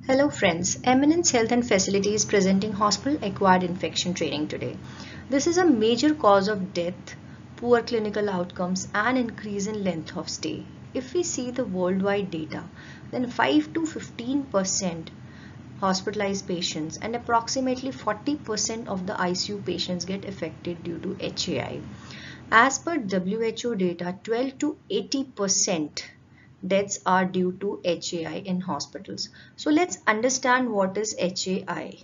Hello friends, Eminence Health and Facility is presenting hospital-acquired infection training today. This is a major cause of death, poor clinical outcomes and increase in length of stay. If we see the worldwide data, then 5 to 15% hospitalized patients and approximately 40% of the ICU patients get affected due to HAI. As per WHO data, 12 to 80% deaths are due to HAI in hospitals. So let's understand what is HAI.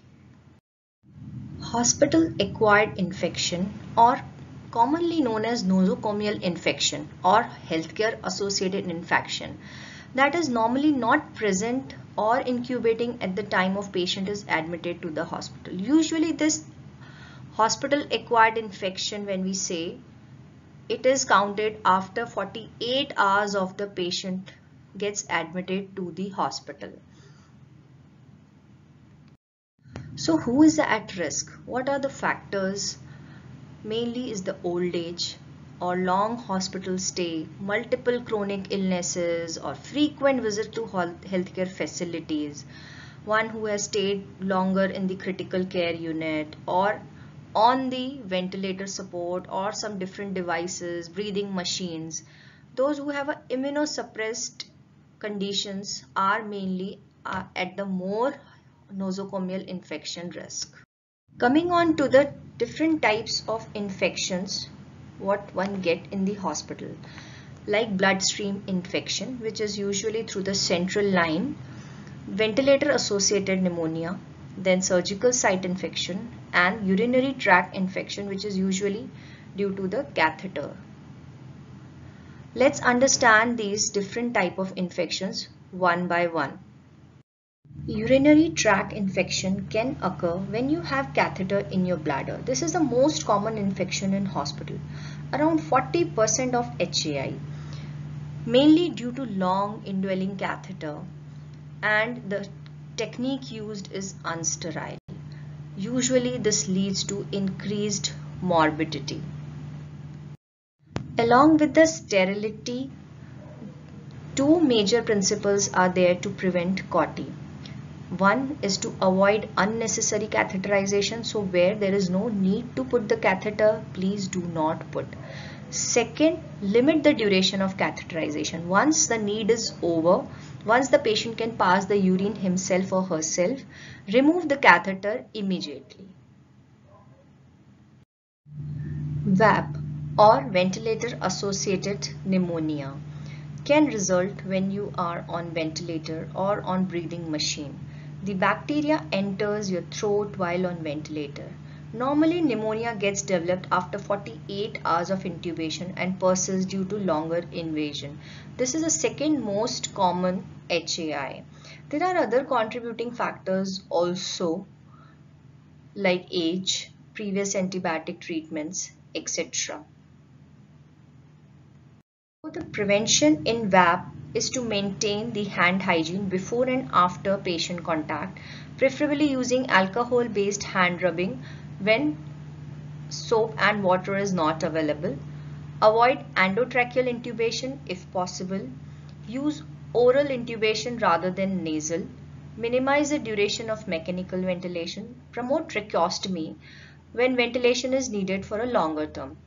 Hospital acquired infection, or commonly known as nosocomial infection or healthcare associated infection, that is normally not present or incubating at the time of patient is admitted to the hospital. Usually this hospital acquired infection, when we say, it is counted after 48 hours of the patient gets admitted to the hospital. So who is at risk? What are the factors? Mainly is the old age or long hospital stay, multiple chronic illnesses or frequent visit to healthcare facilities, one who has stayed longer in the critical care unit or on the ventilator support or some different devices, breathing machines. Those who have immunosuppressed conditions are mainly at the more nosocomial infection risk. Coming on to the different types of infections what one get in the hospital, like bloodstream infection, which is usually through the central line, ventilator associated pneumonia, then surgical site infection and urinary tract infection, which is usually due to the catheter. Let's understand these different type of infections one by one. Urinary tract infection can occur when you have catheter in your bladder. This is the most common infection in hospital. Around 40% of HAI, mainly due to long indwelling catheter, and the technique used is unsterile. Usually this leads to increased morbidity. Along with the sterility, two major principles are there to prevent COTI. One is to avoid unnecessary catheterization. So where there is no need to put the catheter, please do not put. Second, limit the duration of catheterization. Once the need is over, once the patient can pass the urine himself or herself, remove the catheter immediately. VAP or ventilator associated pneumonia can result when you are on ventilator or on breathing machine. The bacteria enters your throat while on ventilator. Normally pneumonia gets developed after 48 hours of intubation and persists due to longer invasion. This is the second most common HAI. There are other contributing factors also, like age, previous antibiotic treatments, etc. So the prevention in VAP is to maintain the hand hygiene before and after patient contact, preferably using alcohol-based hand rubbing when soap and water is not available. Avoid endotracheal intubation if possible. Use oral intubation rather than nasal. Minimize the duration of mechanical ventilation. Promote tracheostomy when ventilation is needed for a longer term.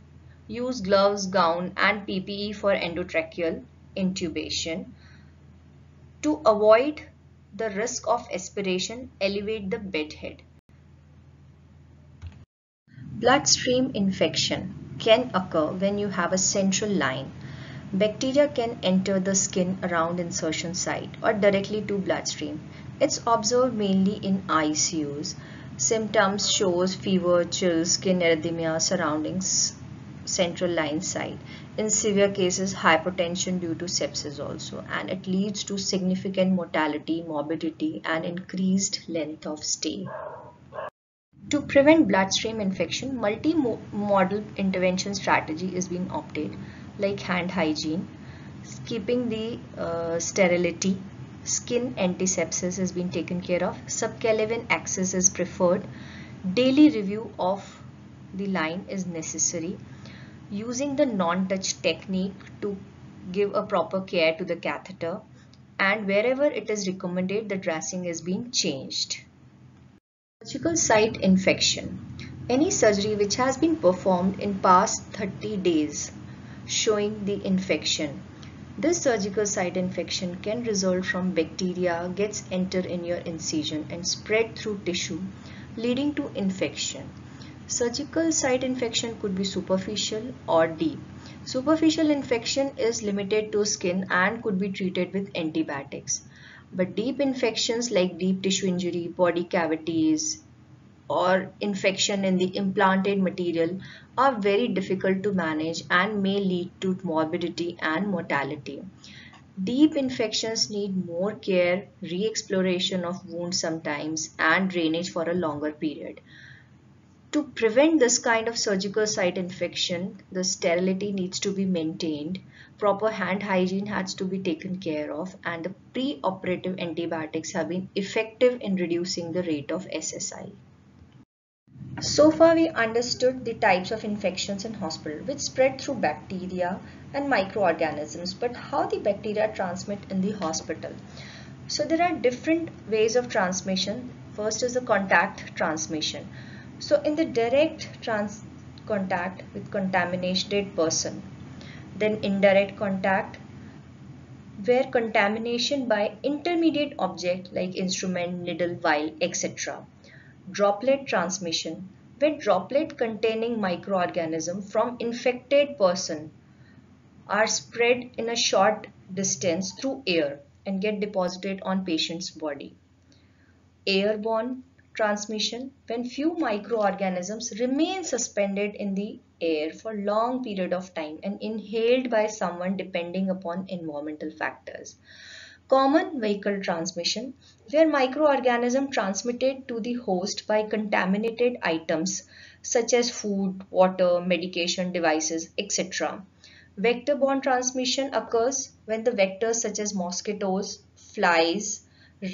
Use gloves, gown and PPE for endotracheal intubation. To avoid the risk of aspiration, elevate the bed head. Bloodstream infection can occur when you have a central line. Bacteria can enter the skin around insertion site or directly to bloodstream. It's observed mainly in ICUs. Symptoms shows fever, chills, skin erythema surrounding central line site. In severe cases, hypertension due to sepsis also, and it leads to significant mortality, morbidity, and increased length of stay. To prevent bloodstream infection, multi-modal intervention strategy is being opted, like hand hygiene, keeping the sterility, skin antisepsis is being taken care of, subclavian access is preferred, daily review of the line is necessary, using the non-touch technique to give a proper care to the catheter, and wherever it is recommended, the dressing is being changed. Surgical site infection. Any surgery which has been performed in past 30 days showing the infection. This surgical site infection can result from bacteria gets enter in your incision and spread through tissue, leading to infection. Surgical site infection could be superficial or deep. Superficial infection is limited to skin and could be treated with antibiotics. But deep infections like deep tissue injury, body cavities, or infection in the implanted material are very difficult to manage and may lead to morbidity and mortality. Deep infections need more care, re-exploration of wounds sometimes, and drainage for a longer period. To prevent this kind of surgical site infection, the sterility needs to be maintained, proper hand hygiene has to be taken care of, and the pre-operative antibiotics have been effective in reducing the rate of SSI. So far we understood the types of infections in hospital which spread through bacteria and microorganisms, but how the bacteria transmit in the hospital. So there are different ways of transmission. First is the contact transmission. So in the direct contact with contaminated person, then indirect contact where contamination by intermediate object like instrument, needle, vial, etc. Droplet transmission, where droplet containing microorganism from infected person are spread in a short distance through air and get deposited on patient's body. Airborne transmission, when few microorganisms remain suspended in the air for long period of time and inhaled by someone depending upon environmental factors. Common vehicle transmission, where microorganisms transmitted to the host by contaminated items such as food, water, medication, devices, etc. Vector-borne transmission occurs when the vectors such as mosquitoes, flies,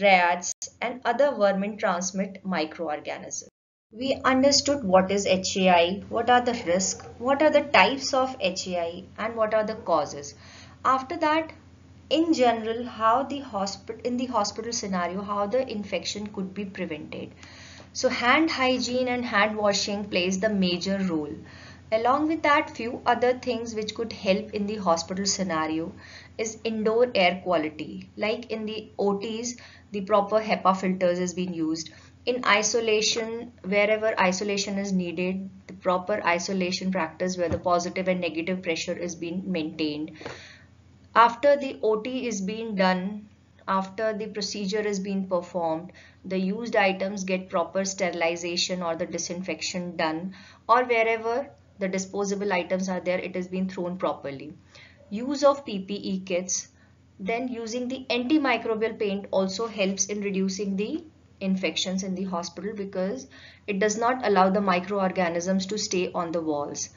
rats, and other vermin transmit microorganisms. We understood what is HAI, what are the risks, what are the types of HAI, and what are the causes. After that, in general, how the hospital scenario, how the infection could be prevented. So hand hygiene and hand washing plays the major role. Along with that, few other things which could help in the hospital scenario is indoor air quality. Like in the OTs, the proper HEPA filters is being used. In isolation, wherever isolation is needed, the proper isolation practice where the positive and negative pressure is being maintained. After the OT is being done, after the procedure is being performed, the used items get proper sterilization or the disinfection done, or wherever the disposable items are there, it is being thrown properly. Use of PPE kits, then using the antimicrobial paint also helps in reducing the infections in the hospital because it does not allow the microorganisms to stay on the walls.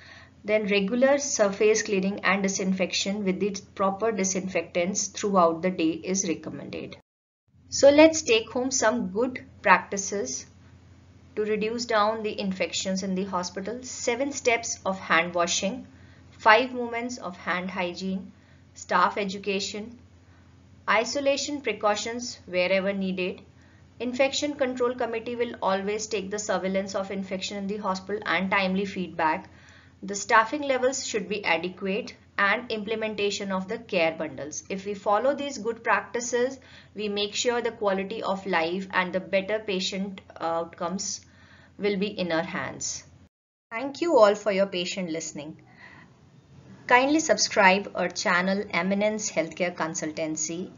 Then regular surface cleaning and disinfection with the proper disinfectants throughout the day is recommended. So let's take home some good practices to reduce down the infections in the hospital. 7 steps of hand washing, 5 movements of hand hygiene, staff education, isolation precautions wherever needed. Infection control committee will always take the surveillance of infection in the hospital and timely feedback. The staffing levels should be adequate and implementation of the care bundles. If we follow these good practices, we make sure the quality of life and the better patient outcomes will be in our hands. Thank you all for your patient listening. Kindly subscribe our channel Eminence Healthcare Consultancy.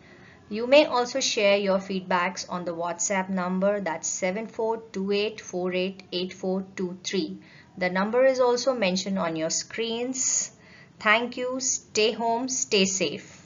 You may also share your feedbacks on the WhatsApp number that's 7428488423. The number is also mentioned on your screens. Thank you. Stay home, stay safe.